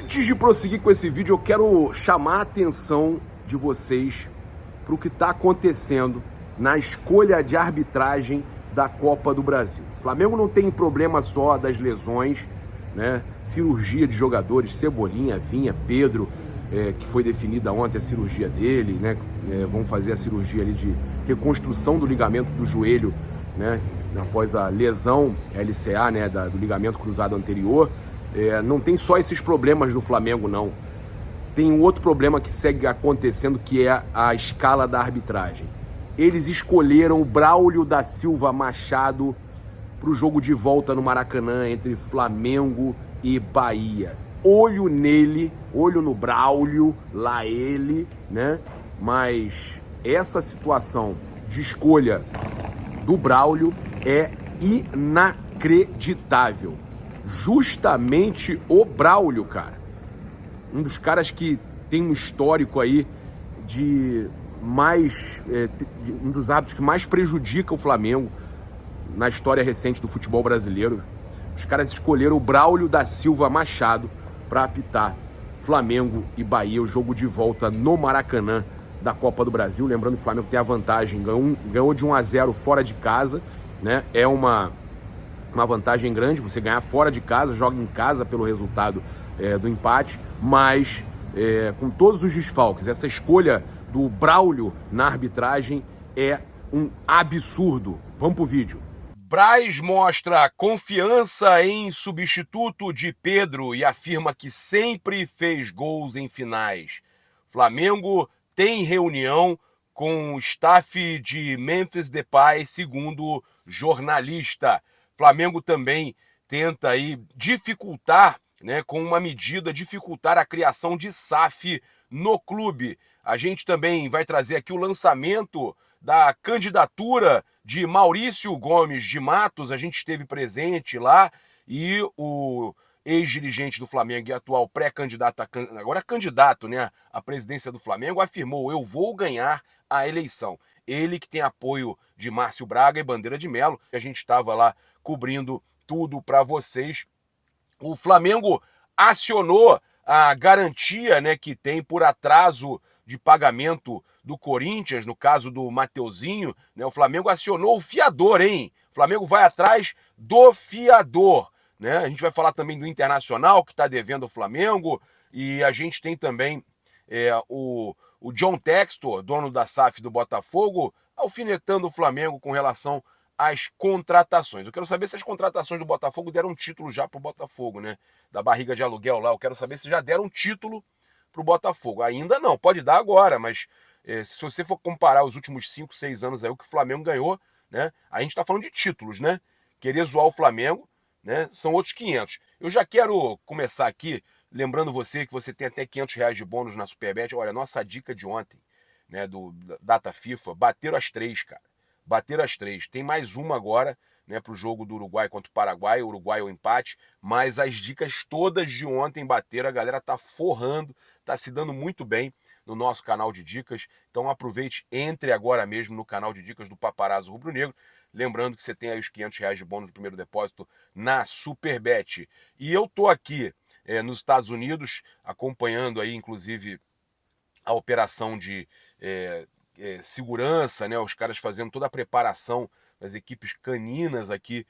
Antes de prosseguir com esse vídeo, eu quero chamar a atenção de vocês para o que está acontecendo na escolha de arbitragem da Copa do Brasil. O Flamengo não tem problema só das lesões, né? Cirurgia de jogadores, Cebolinha, Vinha, Pedro, que foi definida ontem a cirurgia dele, né? Vão fazer a cirurgia ali de reconstrução do ligamento do joelho, né? Após a lesão LCA, né? Do ligamento cruzado anterior. Não tem só esses problemas no Flamengo, não. Tem um outro problema que segue acontecendo, que é a escala da arbitragem. Eles escolheram o Braulio da Silva Machado para o jogo de volta no Maracanã entre Flamengo e Bahia. Olho nele, olho no Braulio, lá ele, né? Mas essa situação de escolha do Braulio é inacreditável. Justamente o Braulio, cara. Um dos caras que tem um histórico aí de mais... um dos hábitos que mais prejudica o Flamengo na história recente do futebol brasileiro. Os caras escolheram o Braulio da Silva Machado para apitar Flamengo e Bahia, o jogo de volta no Maracanã da Copa do Brasil. Lembrando que o Flamengo tem a vantagem, ganhou de 1-0 fora de casa, né? É uma vantagem grande, você ganhar fora de casa, joga em casa pelo resultado do empate, mas com todos os desfalques, essa escolha do Braulio na arbitragem é um absurdo. Vamos pro vídeo. Braz mostra confiança em substituto de Pedro e afirma que sempre fez gols em finais. Flamengo tem reunião com o staff de Memphis Depay, segundo jornalista. Flamengo também tenta aí dificultar, né, com uma medida, dificultar a criação de SAF no clube. A gente também vai trazer aqui o lançamento da candidatura de Maurício Gomes de Matos. A gente esteve presente lá e o ex-dirigente do Flamengo e atual pré-candidato, agora candidato, né, à presidência do Flamengo, afirmou: eu vou ganhar a eleição. Ele que tem apoio de Márcio Braga e Bandeira de Melo. A gente estava lá cobrindo tudo para vocês. O Flamengo acionou a garantia, né, que tem por atraso de pagamento do Corinthians, no caso do Mateuzinho, né? O Flamengo acionou o fiador, hein? O Flamengo vai atrás do fiador, né? A gente vai falar também do Internacional, que está devendo ao Flamengo, e a gente tem também o John Textor, dono da SAF do Botafogo, alfinetando o Flamengo com relação às contratações. Eu quero saber se as contratações do Botafogo deram um título já para o Botafogo, né? Da barriga de aluguel lá. Eu quero saber se já deram um título para o Botafogo. Ainda não, pode dar agora, mas se você for comparar os últimos 5, 6 anos aí, o que o Flamengo ganhou, né? A gente está falando de títulos, né? Querer zoar o Flamengo, né? São outros 500. Eu já quero começar aqui, lembrando você que você tem até R$ 500 de bônus na Superbet. Olha, nossa dica de ontem, né, do Data FIFA, bateram as 3, cara. Bateram as 3. Tem mais uma agora, né, para o jogo do Uruguai contra o Paraguai. O Uruguai é o empate, mas as dicas todas de ontem bateram. A galera tá forrando, tá se dando muito bem no nosso canal de dicas. Então aproveite, entre agora mesmo no canal de dicas do Paparazzo Rubro Negro. Lembrando que você tem aí os R$ 500 de bônus do primeiro depósito na Superbet. E eu tô aqui nos Estados Unidos, acompanhando aí, inclusive, a operação de segurança, né? Os caras fazendo toda a preparação das equipes caninas aqui,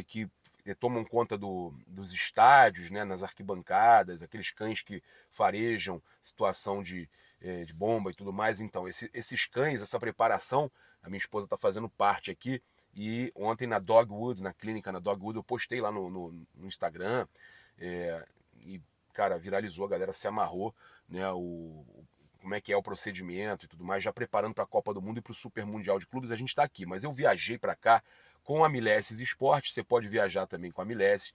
que tomam conta dos estádios, né? Nas arquibancadas, aqueles cães que farejam situação de bomba e tudo mais. Então, esses cães, essa preparação, a minha esposa está fazendo parte aqui. E ontem na Dogwood, na clínica na Dogwood, eu postei lá no Instagram, e, cara, viralizou, a galera se amarrou, né? Como é que é o procedimento e tudo mais, já preparando para a Copa do Mundo e para o Super Mundial de Clubes. A gente está aqui, mas eu viajei para cá com a Milesis Esportes. Você pode viajar também com a Milesis,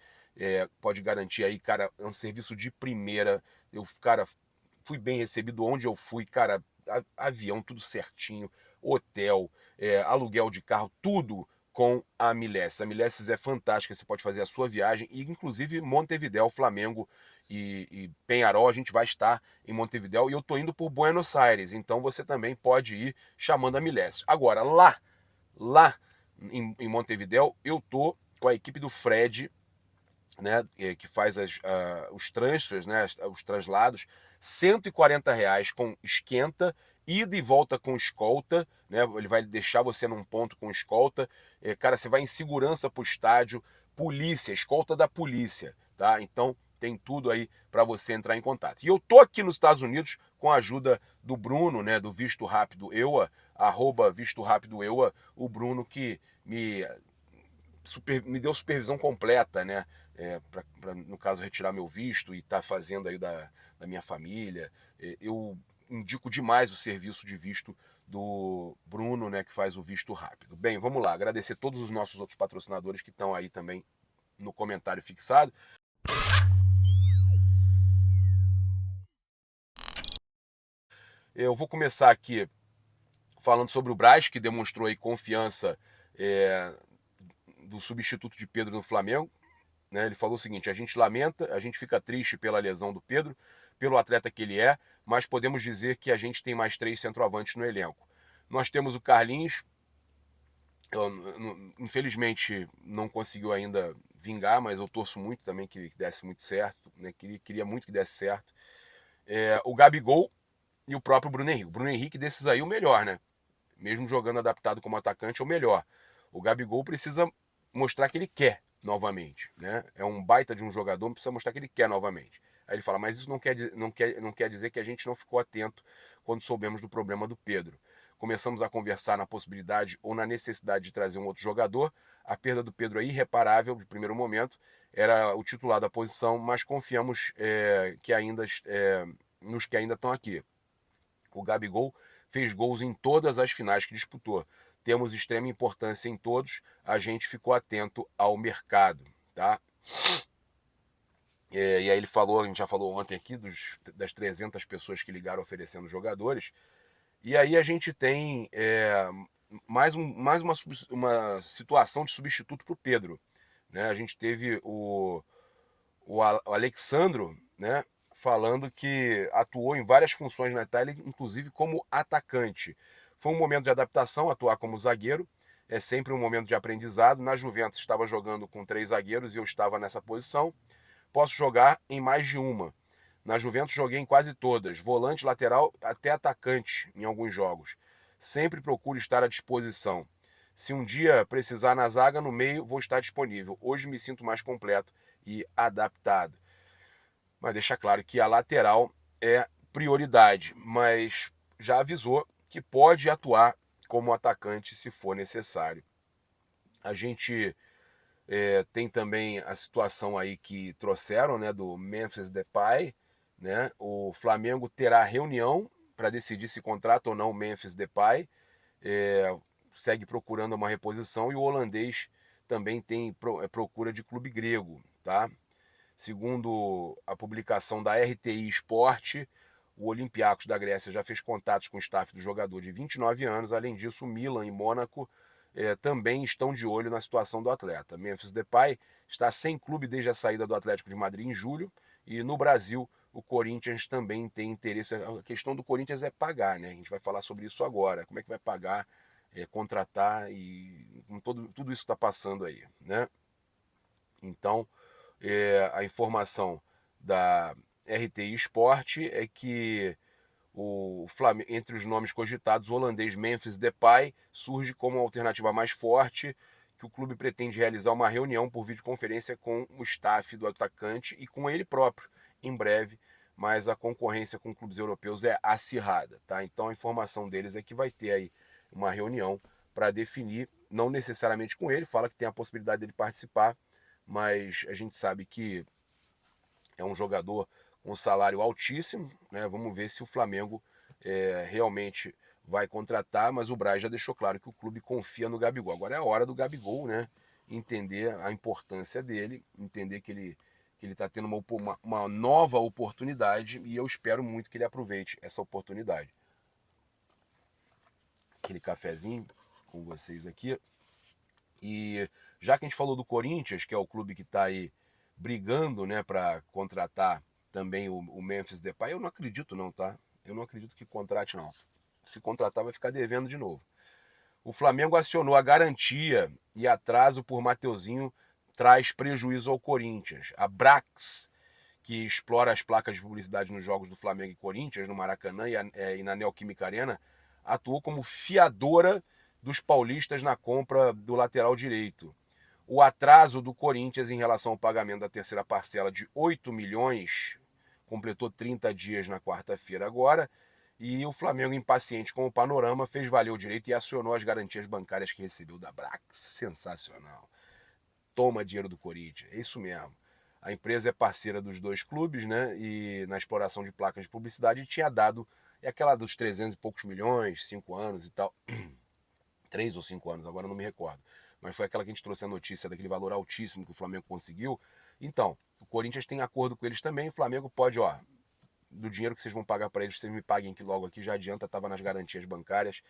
pode garantir aí, cara, é um serviço de primeira. Eu, cara, fui bem recebido onde eu fui, cara, avião, tudo certinho, hotel, aluguel de carro, tudo com a Milesis. A Milesis é fantástica, você pode fazer a sua viagem, e inclusive Montevidéu, Flamengo e Penharol, a gente vai estar em Montevidéu, e eu tô indo por Buenos Aires, então você também pode ir chamando a Milesis. Agora, lá em Montevidéu, eu tô com a equipe do Fred, né, que faz os transfers, né, os translados, R$ 140 com esquenta, ida e volta com escolta, né, ele vai deixar você num ponto com escolta, cara, você vai em segurança pro estádio, polícia, escolta da polícia, tá? Então tem tudo aí para você entrar em contato. E eu tô aqui nos Estados Unidos com a ajuda do Bruno, né, do Visto Rápido EUA, @Visto Rápido EUA, o Bruno que me deu supervisão completa, né? Pra, no caso, retirar meu visto e tá fazendo aí da minha família. Eu indico demais o serviço de visto do Bruno, né, que faz o visto rápido. Bem, vamos lá, agradecer todos os nossos outros patrocinadores que estão aí também no comentário fixado. Eu vou começar aqui falando sobre o Braz, que demonstrou aí confiança do substituto de Pedro no Flamengo. Né? Ele falou o seguinte: a gente lamenta, a gente fica triste pela lesão do Pedro, pelo atleta que ele é, mas podemos dizer que a gente tem mais 3 centroavantes no elenco. Nós temos o Carlinhos, infelizmente não conseguiu ainda vingar, mas eu torço muito também que desse muito certo, né? Queria muito que desse certo. O Gabigol e o próprio Bruno Henrique. O Bruno Henrique desses aí o melhor, né? Mesmo jogando adaptado como atacante, é o melhor. O Gabigol precisa mostrar que ele quer novamente, né? É um baita de um jogador, precisa mostrar que ele quer novamente. Aí ele fala, mas isso não quer dizer que a gente não ficou atento quando soubemos do problema do Pedro. Começamos a conversar na possibilidade ou na necessidade de trazer um outro jogador. A perda do Pedro é irreparável de primeiro momento. Era o titular da posição, mas confiamos nos que ainda estão aqui. O Gabigol fez gols em todas as finais que disputou. Temos extrema importância em todos. A gente ficou atento ao mercado, tá? E aí ele falou, a gente já falou ontem aqui das 300 pessoas que ligaram oferecendo jogadores. E aí a gente tem mais uma situação de substituto para o Pedro. Né? A gente teve o Alexandro, né, falando que atuou em várias funções na Itália, inclusive como atacante. Foi um momento de adaptação atuar como zagueiro, é sempre um momento de aprendizado. Na Juventus estava jogando com 3 zagueiros e eu estava nessa posição. Posso jogar em mais de uma. Na Juventus joguei em quase todas, volante, lateral, até atacante em alguns jogos. Sempre procuro estar à disposição. Se um dia precisar na zaga, no meio, vou estar disponível. Hoje me sinto mais completo e adaptado. Mas deixa claro que a lateral é prioridade, mas já avisou que pode atuar como atacante se for necessário. A gente tem também a situação aí que trouxeram, né, do Memphis Depay, né? O Flamengo terá reunião para decidir se contrata ou não o Memphis Depay. Segue procurando uma reposição e o holandês também tem procura de clube grego, tá? Segundo a publicação da RTI Sport, o Olympiacos da Grécia já fez contatos com o staff do jogador de 29 anos. Além disso, o Milan e Mônaco também estão de olho na situação do atleta. Memphis Depay está sem clube desde a saída do Atlético de Madrid em julho. E no Brasil, o Corinthians também tem interesse. A questão do Corinthians é pagar, né? A gente vai falar sobre isso agora. Como é que vai pagar, contratar e com tudo isso está passando aí, né? Então, a informação da RTI Sport é que entre os nomes cogitados, o holandês Memphis Depay surge como a alternativa mais forte, que o clube pretende realizar uma reunião por videoconferência com o staff do atacante e com ele próprio em breve, mas a concorrência com clubes europeus é acirrada, tá? Então a informação deles é que vai ter aí uma reunião para definir, não necessariamente com ele, fala que tem a possibilidade dele participar, mas a gente sabe que é um jogador com um salário altíssimo, né? Vamos ver se o Flamengo realmente vai contratar, mas o Braz já deixou claro que o clube confia no Gabigol. Agora é a hora do Gabigol, né? Entender a importância dele, entender que ele está tendo uma nova oportunidade e eu espero muito que ele aproveite essa oportunidade. Aquele cafezinho com vocês aqui. E já que a gente falou do Corinthians, que é o clube que está aí brigando, né, para contratar também o Memphis Depay, eu não acredito não, tá? Eu não acredito que contrate não. Se contratar vai ficar devendo de novo. O Flamengo acionou a garantia e atraso por Mateuzinho traz prejuízo ao Corinthians. A Brax, que explora as placas de publicidade nos jogos do Flamengo e Corinthians, no Maracanã e na Neoquímica Arena, atuou como fiadora dos paulistas na compra do lateral direito. O atraso do Corinthians em relação ao pagamento da terceira parcela de 8 milhões, completou 30 dias na quarta-feira agora, e o Flamengo, impaciente com o panorama, fez valer o direito e acionou as garantias bancárias que recebeu da Brax. Sensacional. Toma dinheiro do Corinthians, é isso mesmo. A empresa é parceira dos dois clubes, né? E na exploração de placas de publicidade tinha dado aquela dos 300 e poucos milhões, 5 anos e tal. 3 ou 5 anos, agora não me recordo. Mas foi aquela que a gente trouxe a notícia daquele valor altíssimo que o Flamengo conseguiu. Então, o Corinthians tem acordo com eles também. O Flamengo pode, ó, do dinheiro que vocês vão pagar para eles, vocês me paguem aqui logo aqui, já adianta, estava nas garantias bancárias.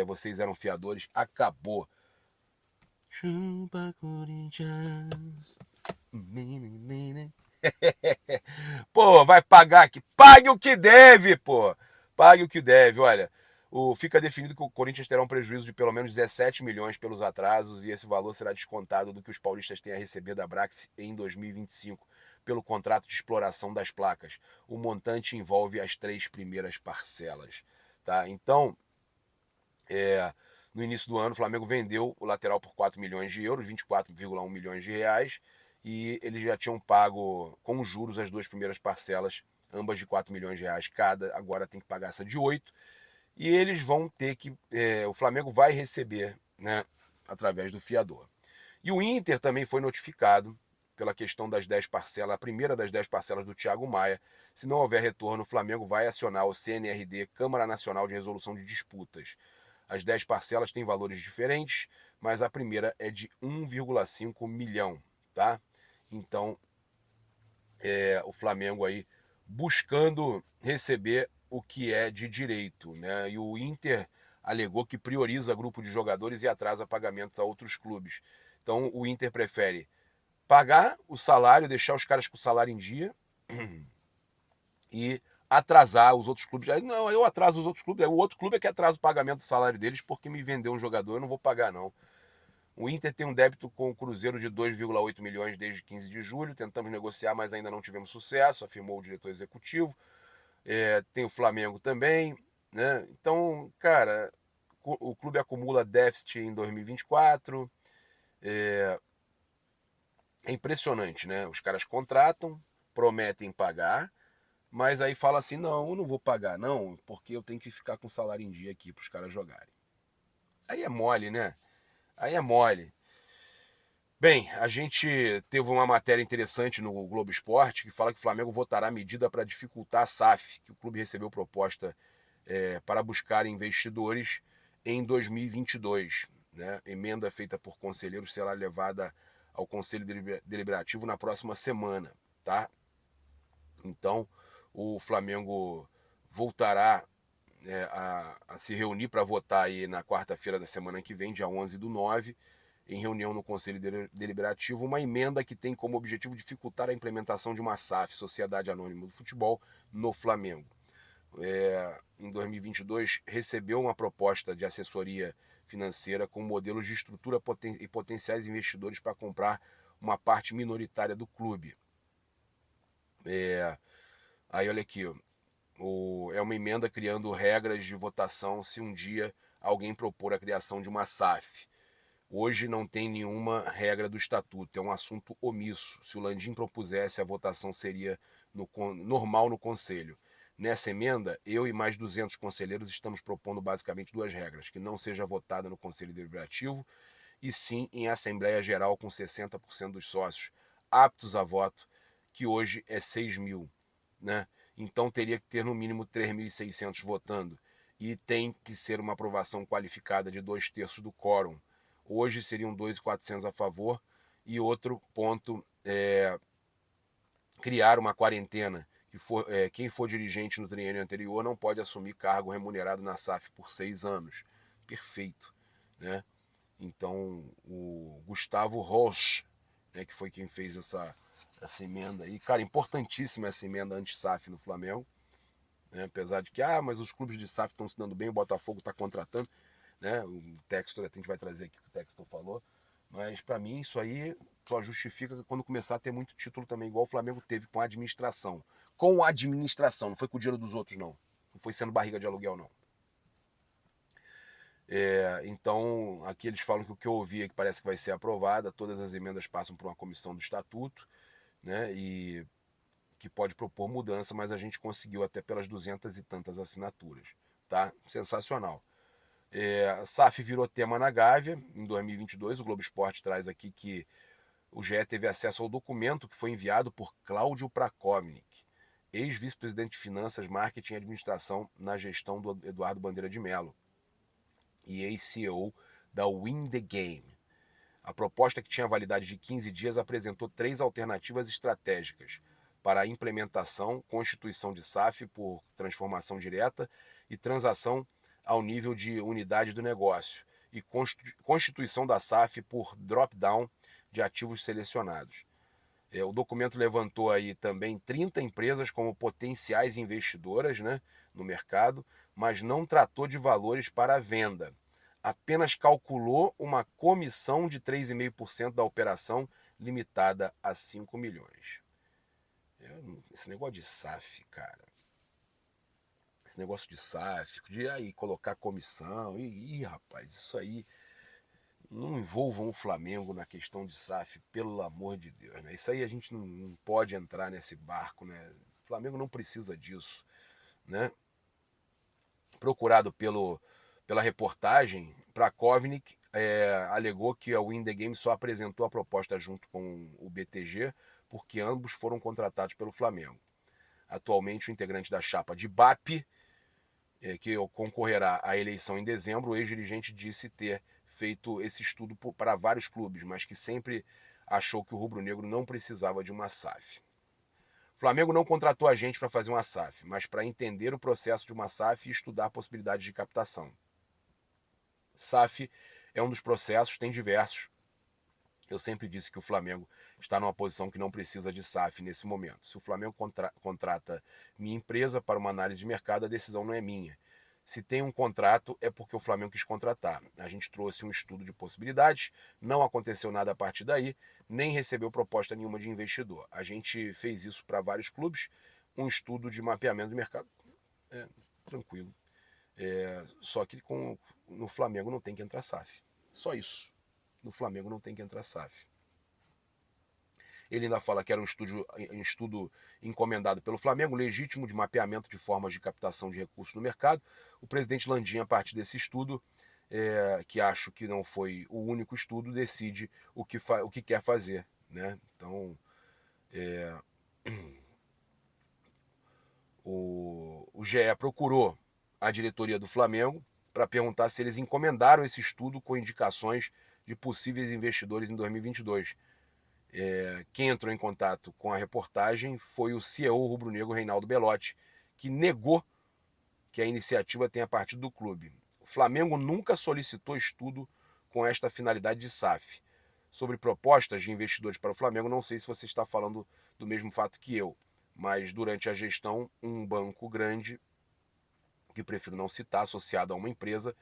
Vocês eram fiadores, acabou. Chupa Corinthians. Pô, vai pagar aqui. Pague o que deve, pô. Pague o que deve. Olha, fica definido que o Corinthians terá um prejuízo de pelo menos 17 milhões pelos atrasos e esse valor será descontado do que os paulistas têm a receber da Brax em 2025 pelo contrato de exploração das placas. O montante envolve as 3 primeiras parcelas. Tá? Então, no início do ano, o Flamengo vendeu o lateral por 4 milhões de euros, 24,1 milhões de reais, e eles já tinham pago com juros as 2 primeiras parcelas, ambas de 4 milhões de reais cada, agora tem que pagar essa de 8, e eles vão ter que, o Flamengo vai receber, né, através do fiador. E o Inter também foi notificado pela questão das 10 parcelas, a primeira das 10 parcelas do Thiago Maia. Se não houver retorno, o Flamengo vai acionar o CNRD, Câmara Nacional de Resolução de Disputas. As 10 parcelas têm valores diferentes, mas a primeira é de 1,5 milhão, tá? Então, o Flamengo aí buscando receber o que é de direito, né? E o Inter alegou que prioriza grupo de jogadores e atrasa pagamentos a outros clubes. Então, o Inter prefere pagar o salário, deixar os caras com o salário em dia e atrasar os outros clubes. Aí, não, eu atraso os outros clubes. Aí, o outro clube é que atrasa o pagamento do salário deles porque me vendeu um jogador, eu não vou pagar, não. O Inter tem um débito com o Cruzeiro de 2,8 milhões desde 15 de julho. Tentamos negociar, mas ainda não tivemos sucesso, afirmou o diretor executivo. Tem o Flamengo também, né? Então, cara, o clube acumula déficit em 2024. É impressionante, né? Os caras contratam, prometem pagar, mas aí fala assim, não, eu não vou pagar não, porque eu tenho que ficar com o salário em dia aqui para os caras jogarem. Aí é mole, né? Aí é mole. Bem, a gente teve uma matéria interessante no Globo Esporte que fala que o Flamengo votará medida para dificultar a SAF, que o clube recebeu proposta para buscar investidores em 2022. Né? Emenda feita por conselheiros será levada ao Conselho Deliberativo na próxima semana. Tá? Então, o Flamengo voltará a se reunir para votar aí na quarta-feira da semana que vem, dia 11/9, em reunião no Conselho Deliberativo, uma emenda que tem como objetivo dificultar a implementação de uma SAF, Sociedade Anônima do Futebol, no Flamengo. Em 2022, recebeu uma proposta de assessoria financeira com modelos de estrutura e potenciais investidores para comprar uma parte minoritária do clube. Aí olha aqui, é uma emenda criando regras de votação se um dia alguém propor a criação de uma SAF. Hoje não tem nenhuma regra do estatuto, é um assunto omisso. Se o Landim propusesse, a votação seria normal no Conselho. Nessa emenda, eu e mais 200 conselheiros estamos propondo basicamente 2 regras, que não seja votada no Conselho Deliberativo e sim em Assembleia Geral com 60% dos sócios aptos a voto, que hoje é 6 mil. Né? Então teria que ter no mínimo 3.600 votando e tem que ser uma aprovação qualificada de 2/3 do quórum. Hoje seriam 2.400 a favor e outro ponto é criar uma quarentena. Quem for dirigente no triênio anterior não pode assumir cargo remunerado na SAF por 6 anos. Perfeito. Né? Então, o Gustavo Roche, né, que foi quem fez essa emenda aí. Cara, importantíssima essa emenda anti-SAF no Flamengo. Né? Apesar de que, mas os clubes de SAF estão se dando bem, o Botafogo está contratando. Né? O Textor, a gente vai trazer aqui o que o Textor falou. Mas para mim isso aí só justifica quando começar a ter muito título também, igual o Flamengo teve com a administração. Com a administração, não foi com o dinheiro dos outros, não. Não foi sendo barriga de aluguel, não. Então, aqui eles falam que o que eu ouvi é que parece que vai ser aprovada, todas as emendas passam por uma comissão do estatuto, né, e que pode propor mudança, mas a gente conseguiu até pelas 200 e tantas assinaturas, tá? Sensacional. A SAF virou tema na Gávea em 2022, o Globo Esporte traz aqui que o GE teve acesso ao documento que foi enviado por Cláudio Prakovnik, ex-vice-presidente de Finanças, Marketing e Administração na gestão do Eduardo Bandeira de Mello e ex-CEO da Win the Game. A proposta, que tinha validade de 15 dias, apresentou 3 alternativas estratégicas para a implementação: constituição de SAF por transformação direta e transação ao nível de unidade do negócio, e constituição da SAF por drop-down de ativos selecionados. O documento levantou aí também 30 empresas como potenciais investidoras, né, no mercado, mas não tratou de valores para a venda. Apenas calculou uma comissão de 3,5% da operação, limitada a 5 milhões. Esse negócio de SAF, cara. Esse negócio de SAF, de aí colocar comissão. Rapaz, isso aí. Não envolvam o Flamengo na questão de SAF, pelo amor de Deus, né? Isso aí a gente não pode entrar nesse barco, né? O Flamengo não precisa disso, né? Procurado pela reportagem, Prakovnik alegou que a Win the Game só apresentou a proposta junto com o BTG porque ambos foram contratados pelo Flamengo. Atualmente, o integrante da chapa de BAP, que concorrerá à eleição em dezembro, o ex-dirigente disse ter feito esse estudo para vários clubes, mas que sempre achou que o rubro-negro não precisava de uma SAF. O Flamengo não contratou a gente para fazer uma SAF, mas para entender o processo de uma SAF e estudar possibilidades de captação. SAF é um dos processos, tem diversos. Eu sempre disse que o Flamengo está numa posição que não precisa de SAF nesse momento. Se o Flamengo contrata minha empresa para uma análise de mercado, a decisão não é minha. Se tem um contrato, é porque o Flamengo quis contratar. A gente trouxe um estudo de possibilidades, não aconteceu nada a partir daí, nem recebeu proposta nenhuma de investidor. A gente fez isso para vários clubes, um estudo de mapeamento de mercado. Tranquilo. Só que no Flamengo não tem que entrar SAF. Só isso. No Flamengo não tem que entrar SAF. Ele ainda fala que era um estudo encomendado pelo Flamengo, legítimo, de mapeamento de formas de captação de recursos no mercado. O presidente Landim, a partir desse estudo, que acho que não foi o único estudo, decide o que quer fazer, né? Então, o GE procurou a diretoria do Flamengo para perguntar se eles encomendaram esse estudo com indicações de possíveis investidores em 2022. Quem entrou em contato com a reportagem foi o CEO rubro-negro Reinaldo Belotti, que negou que a iniciativa tenha partido do clube. O Flamengo nunca solicitou estudo com esta finalidade de SAF. Sobre propostas de investidores para o Flamengo, não sei se você está falando do mesmo fato que eu, mas durante a gestão, um banco grande, que prefiro não citar, associado a uma empresa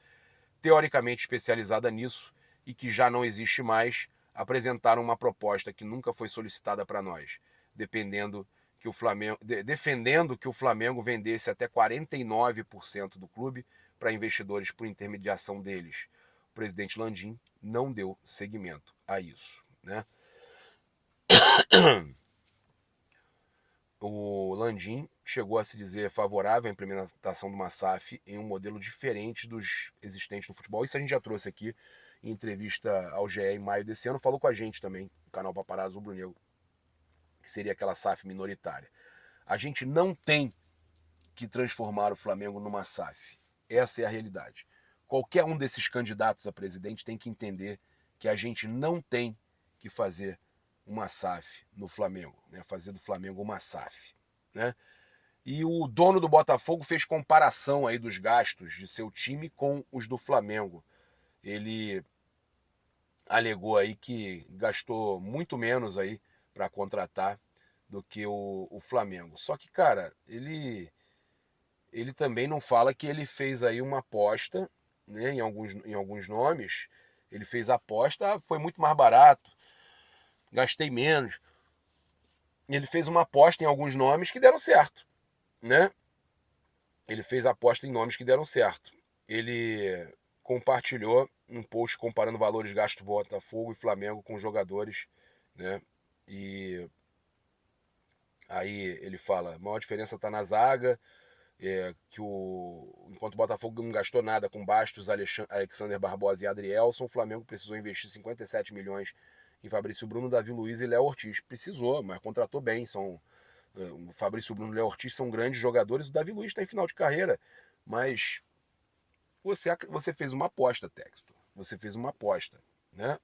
teoricamente especializada nisso e que já não existe mais, apresentaram uma proposta que nunca foi solicitada para nós, defendendo que o Flamengo vendesse até 49% do clube para investidores por intermediação deles. O presidente Landim não deu seguimento a isso, né? O Landim chegou a se dizer favorável à implementação de uma SAF em um modelo diferente dos existentes no futebol. Isso a gente já trouxe aqui em entrevista ao GE em maio desse ano. Falou com a gente também, no canal Paparazzo Rubro Negro, que seria aquela SAF minoritária. A gente não tem que transformar o Flamengo numa SAF. Essa é a realidade. Qualquer um desses candidatos a presidente tem que entender que a gente não tem que fazer uma SAF no Flamengo, né? Fazer do Flamengo uma SAF, né? E o dono do Botafogo fez comparação aí dos gastos de seu time com os do Flamengo. Ele alegou aí que gastou muito menos aí para contratar do que o Flamengo. Só que, cara, ele também não fala que ele fez aí uma aposta, né, em alguns nomes. Ele fez a aposta, foi muito mais barato. gastei menos. Ele fez uma aposta em alguns nomes que deram certo, né? Ele fez aposta em nomes que deram certo. Ele compartilhou um post comparando valores gastos do Botafogo e Flamengo com jogadores, né? E aí ele fala, a maior diferença está na zaga, enquanto o Botafogo não gastou nada com Bastos, Alexander Barbosa e Adrielson, o Flamengo precisou investir 57 milhões em Fabrício Bruno, Davi Luiz e Léo Ortiz. Precisou, mas contratou bem. O Fabrício Bruno e o Léo Ortiz são grandes jogadores, o Davi Luiz está em final de carreira, mas você fez uma aposta, Textor. Você fez uma aposta, né?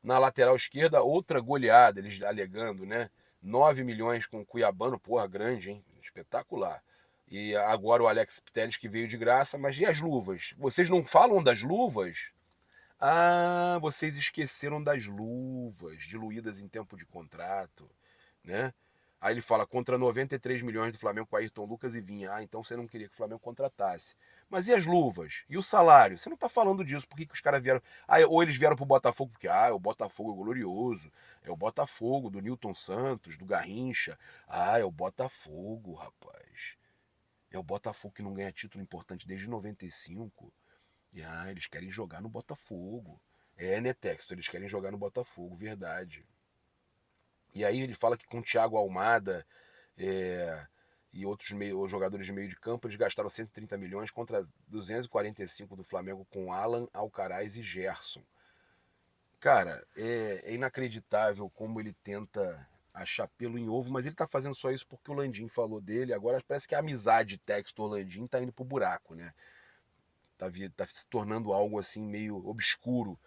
Na lateral esquerda, outra goleada, eles alegando, né? 9 milhões com o Cuiabano, porra, grande, hein? Espetacular. E agora o Alex Telles que veio de graça, mas e as luvas? Vocês não falam das luvas? Ah, vocês esqueceram das luvas, diluídas em tempo de contrato, né? Aí ele fala, contra 93 milhões do Flamengo com Ayrton Lucas e Vinha. Ah, então você não queria que o Flamengo contratasse. Mas e as luvas? E o salário? Você não tá falando disso. Por que os caras vieram... ou eles vieram pro Botafogo porque, o Botafogo é glorioso. É o Botafogo do Nilton Santos, do Garrincha. É o Botafogo, rapaz. É o Botafogo que não ganha título importante desde 95. E eles querem jogar no Botafogo. Né, Texto? Eles querem jogar no Botafogo, verdade. E aí ele fala que com o Thiago Almada e outros jogadores de meio de campo, eles gastaram 130 milhões contra 245 do Flamengo com Alan, Alcaraz e Gerson. Cara, é inacreditável como ele tenta achar pelo em ovo, mas ele tá fazendo só isso porque o Landim falou dele. Agora parece que a amizade Textor-Landim tá indo pro buraco, né? Tá se tornando algo assim meio obscuro.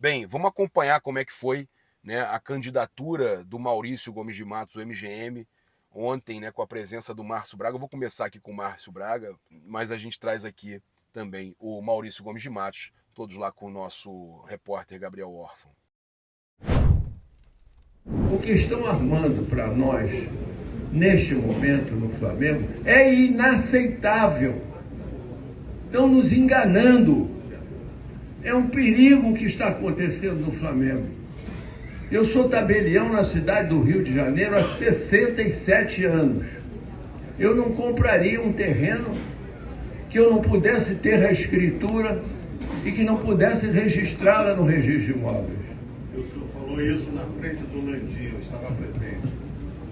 Bem, vamos acompanhar como é que foi, né, a candidatura do Maurício Gomes de Matos, o MGM, ontem, né, com a presença do Márcio Braga. Eu vou começar aqui com o Márcio Braga, mas a gente traz aqui também o Maurício Gomes de Matos, todos lá com o nosso repórter Gabriel Órfão. O que estão armando para nós, neste momento no Flamengo, é inaceitável. Estão nos enganando. É um perigo o que está acontecendo no Flamengo. Eu sou tabelião na cidade do Rio de Janeiro há 67 anos. Eu não compraria um terreno que eu não pudesse ter a escritura e que não pudesse registrá-la no registro de imóveis. O senhor falou isso na frente do Landim, eu estava presente.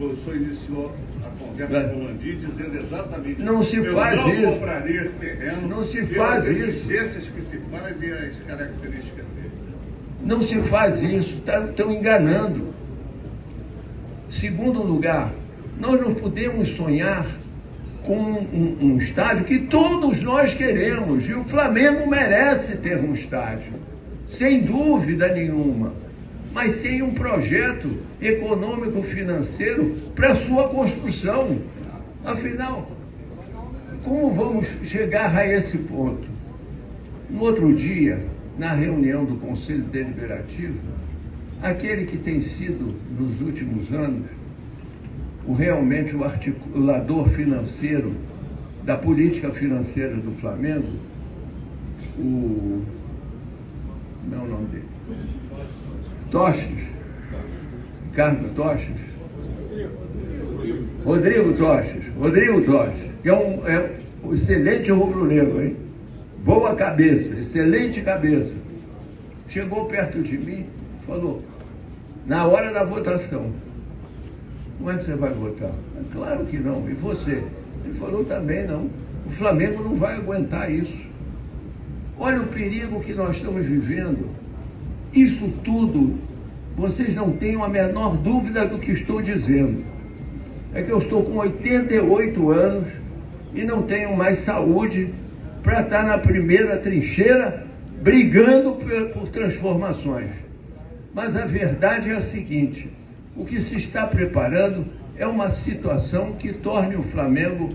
O senhor iniciou a conversa com o Landim dizendo exatamente não se faz isso. Eu não compraria esse terreno. Não se faz isso. As exigências que se faz e as características dele. Não se faz isso, estão enganando. Segundo lugar, nós não podemos sonhar com um estádio que todos nós queremos, e o Flamengo merece ter um estádio, sem dúvida nenhuma, mas sem um projeto econômico-financeiro para sua construção. Afinal, como vamos chegar a esse ponto? No outro dia, na reunião do Conselho Deliberativo, aquele que tem sido, nos últimos anos, realmente o articulador financeiro da política financeira do Flamengo, como é o nome dele? Toches, Ricardo Toches, Rodrigo Toches, que é um excelente rubro-negro, hein? Boa cabeça, excelente cabeça. Chegou perto de mim, falou, na hora da votação, como é que você vai votar? Claro que não. E você? Ele falou também não. O Flamengo não vai aguentar isso. Olha o perigo que nós estamos vivendo. Isso tudo, vocês não tenham a menor dúvida do que estou dizendo. É que eu estou com 88 anos e não tenho mais saúde para estar na primeira trincheira brigando por transformações. Mas a verdade é a seguinte, o que se está preparando é uma situação que torne o Flamengo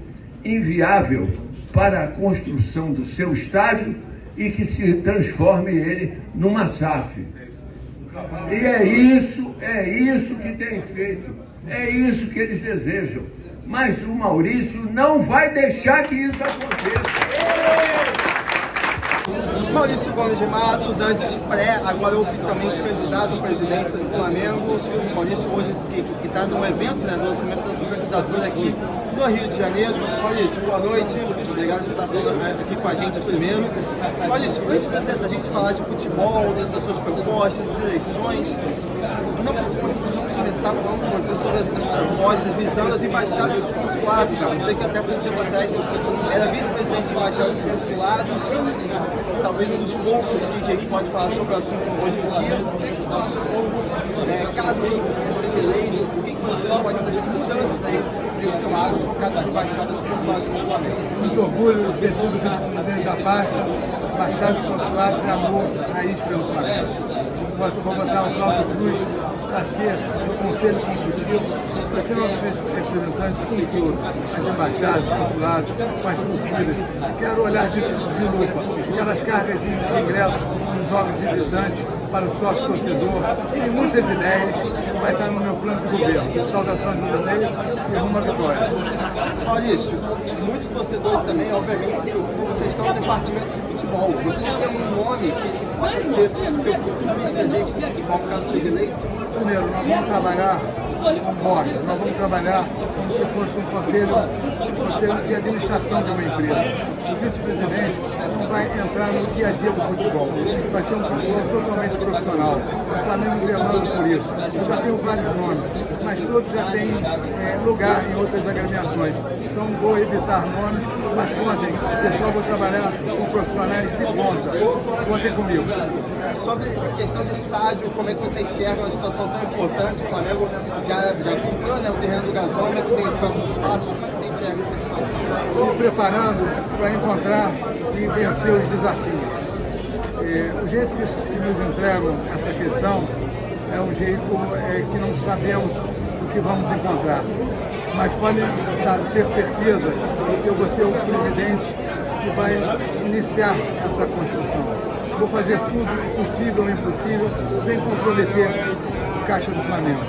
inviável para a construção do seu estádio e que se transforme ele numa SAF. E é isso que tem feito, é isso que eles desejam. Mas o Maurício não vai deixar que isso aconteça. Maurício Gomes de Matos, antes agora oficialmente candidato à presidência do Flamengo. Maurício hoje que está num evento, né, do lançamento da sua candidatura aqui no Rio de Janeiro. Maurício, boa noite, obrigado por estar aqui com a gente primeiro. Maurício, antes da gente falar de futebol, das suas propostas, das eleições, não começar falando com você sobre as propostas visando as embaixadas dos consulados. Você que até por tempo atrás era vice-presidente de embaixadas dos consulados, talvez um dos poucos que pode falar sobre o assunto hoje em dia. Caso você seja eleito, o que você pode fazer de mudanças aí desse lado, focado nas embaixadas dos consulados do Flamengo? Muito orgulho de ter sido vice-presidente da pasta, embaixadas e consulados e amor raiz pelo Flamengo. Vou botar o Cláudio Cruz para ser o conselho consultivo, para ser nossos representantes em tudo, as embaixadas, consulados, as torcidas. Quero olhar de lupa, aquelas cargas de ingressos nos jogos de visitantes para o sócio torcedor. Tem muitas ideias, vai estar no meu plano de governo. Saudações do Brasil e rumo à vitória. Maurício, muitos torcedores também, obviamente, se preocupam com a questão do departamento de futebol. Você já tem um nome que possa ser seu futuro vice-presidente de futebol, caso seja eleito? Primeiro, nós vamos trabalhar com borda, nós vamos trabalhar como se fosse um conselho de administração de uma empresa. O vice-presidente não vai entrar no dia a dia do futebol, vai ser um futebol totalmente profissional. O Flamengo zelando por isso. Eu já tenho vários nomes, mas todos já têm lugar em outras agremiações. Então vou evitar nomes, mas contem, pessoal, vou trabalhar com profissionais de ponta. Contem comigo. Sobre a questão do estádio, como é que você enxerga uma situação tão importante? O Flamengo já comprou, né, o terreno do gasômetro, tem os próprios espaços. Como é que você enxerga essa situação? Estou me preparando para encontrar e vencer os desafios. O jeito que nos entregam essa questão é um jeito que não sabemos o que vamos encontrar. Mas podem ter certeza que eu vou ser o presidente que vai iniciar essa construção. Vou fazer tudo possível e impossível sem comprometer o caixa do Flamengo.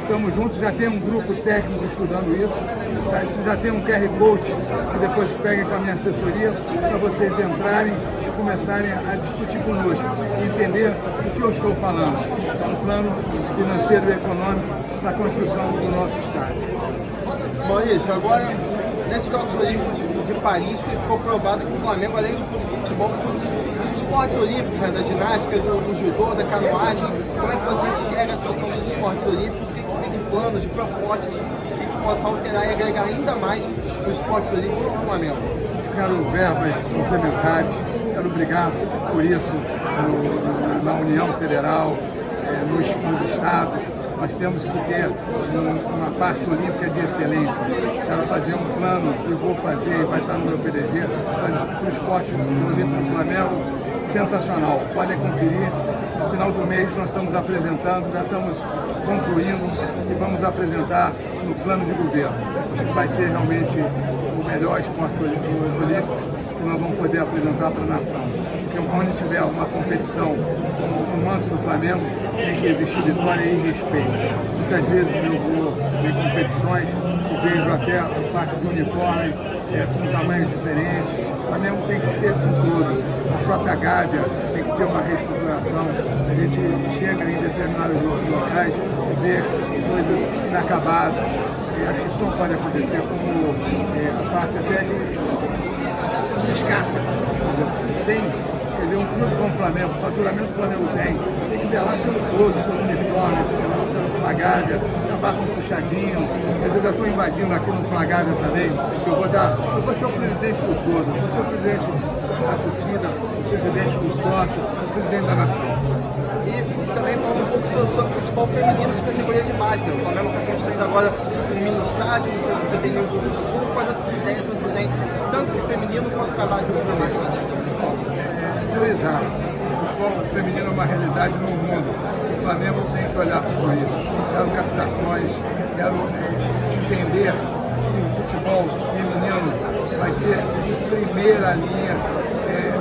Estamos juntos, já tem um grupo técnico estudando isso, já tem um QR Code que depois peguem com a minha assessoria para vocês entrarem e começarem a discutir conosco e entender o que eu estou falando. É um plano financeiro e econômico para a construção do nosso estádio. Maurício, agora, nesses Jogos Olímpicos de Paris, ficou provado que o Flamengo, além do futebol, esportes olímpicos, né, da ginástica, do judô, da canoagem, como é que você enxerga a situação dos esportes olímpicos? O que você tem de planos, de propostas que possa alterar e agregar ainda mais os esportes olímpicos do Flamengo? Quero verbas complementares, quero brigar por isso na União Federal, nos estados. Nós temos que ter uma parte olímpica de excelência. Quero fazer um plano que eu vou fazer e vai estar no meu PDG para o esporte olímpico do Flamengo. Sensacional, podem conferir. No final do mês nós estamos apresentando, já estamos concluindo e vamos apresentar no plano de governo. Vai ser realmente o melhor esporte olímpico que nós vamos poder apresentar para a nação. Porque onde tiver uma competição com o manto do Flamengo, tem que existir vitória e respeito. Muitas vezes eu vou em competições e vejo até a parte do uniforme com tamanhos diferentes. O Flamengo tem que ser com tudo. A própria Gávea tem que ter uma reestruturação. A gente chega em determinados locais e vê coisas inacabadas. Isso não pode acontecer, como a parte até de descarga. Sem, quer dizer, um clube como o Flamengo, o faturamento que o Flamengo tem que zelar pelo todo, pelo uniforme, pela Gávea, acabar com o puxadinho. Eu já estou invadindo aqui no Flagávia também, que eu vou ser o presidente do todo, vou ser o presidente da torcida, o presidente do sócio, o presidente da nação. E também falando um pouco sobre o futebol feminino de categoria de base, né? O Flamengo está construindo agora um mini estádio, você tem um grupo, quais outras ideias você tem, tanto do feminino quanto da base problemática? Priorizar. O futebol feminino é uma realidade no mundo. O Flamengo tem que olhar para isso. Quero captações, quero entender que o futebol feminino vai ser primeira linha.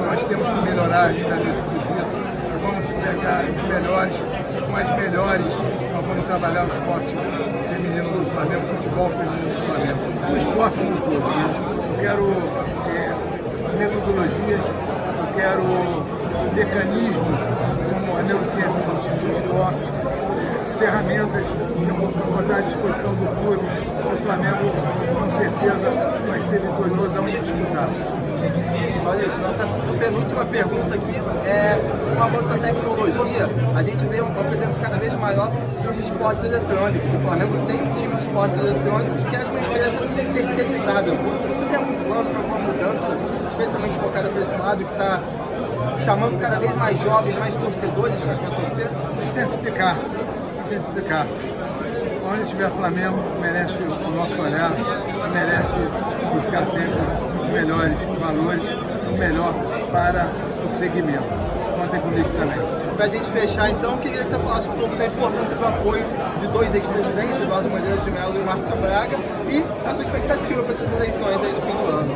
Nós temos que melhorar ainda nesse quesito. Vamos pegar os melhores e com as melhores nós vamos trabalhar o esporte feminino do Flamengo, o futebol feminino do Flamengo. O esporte no todo. Eu quero metodologias, eu quero mecanismo como a neurociência do esporte, ferramentas que eu vou botar à disposição do clube. O Flamengo, com certeza, vai ser vitorioso aonde disputar. Olha isso, nossa penúltima pergunta aqui é com o avanço da tecnologia, a gente vê uma presença cada vez maior nos esportes eletrônicos. O Flamengo tem um time de esportes eletrônicos que é uma empresa terceirizada. Se você tem algum plano para alguma mudança, especialmente focada para esse lado, que está chamando cada vez mais jovens, mais torcedores para torcer? Intensificar. Onde tiver Flamengo, merece o nosso olhar, merece buscar sempre os melhores valores, o melhor para o segmento. Contem comigo também. Para a gente fechar, então, queria que você falasse um pouco da importância do apoio de dois ex-presidentes, Eduardo Bandeira de Mello e Márcio Braga, e a sua expectativa para essas eleições aí no fim do ano.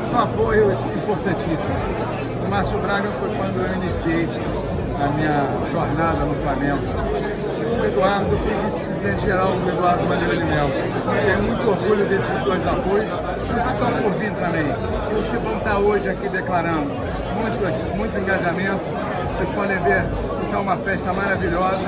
São apoios importantíssimos. O Márcio Braga foi quando eu iniciei a minha jornada no Flamengo. O Eduardo foi vice-presidente geral do Eduardo Bandeira de Mello. Tenho muito orgulho desses dois apoios, os que estão por vir também, e os que vão estar hoje aqui declarando muito engajamento. Vocês podem ver que está uma festa maravilhosa,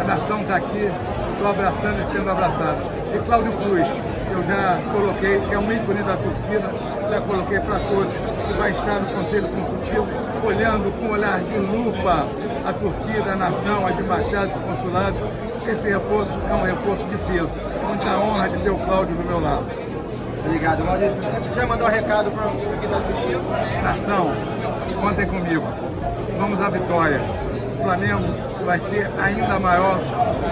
a nação está aqui, estou abraçando e sendo abraçado. E Cláudio Cruz, eu já coloquei, que é um ícone da torcida, já coloquei para todos, que vai estar no Conselho Consultivo, olhando com um olhar de lupa a torcida, a nação, as embaixadas, os consulados. Esse reforço é um reforço de peso. Muita honra de ter o Cláudio do meu lado. Obrigado, Maurício. Se você quiser mandar um recado para quem está assistindo. Nação, contem comigo. Vamos à vitória. O Flamengo vai ser ainda maior,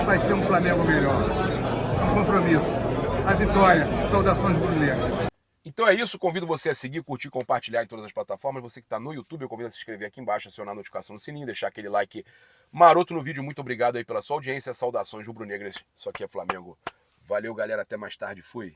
vai ser um Flamengo melhor. Um compromisso. A vitória. Saudações rubro-negras. Então é isso, convido você a seguir, curtir, compartilhar em todas as plataformas. Você que está no YouTube, eu convido a se inscrever aqui embaixo, acionar a notificação no sininho, deixar aquele like maroto no vídeo. Muito obrigado aí pela sua audiência, saudações rubro-negras. Isso aqui é Flamengo. Valeu, galera, até mais tarde, fui.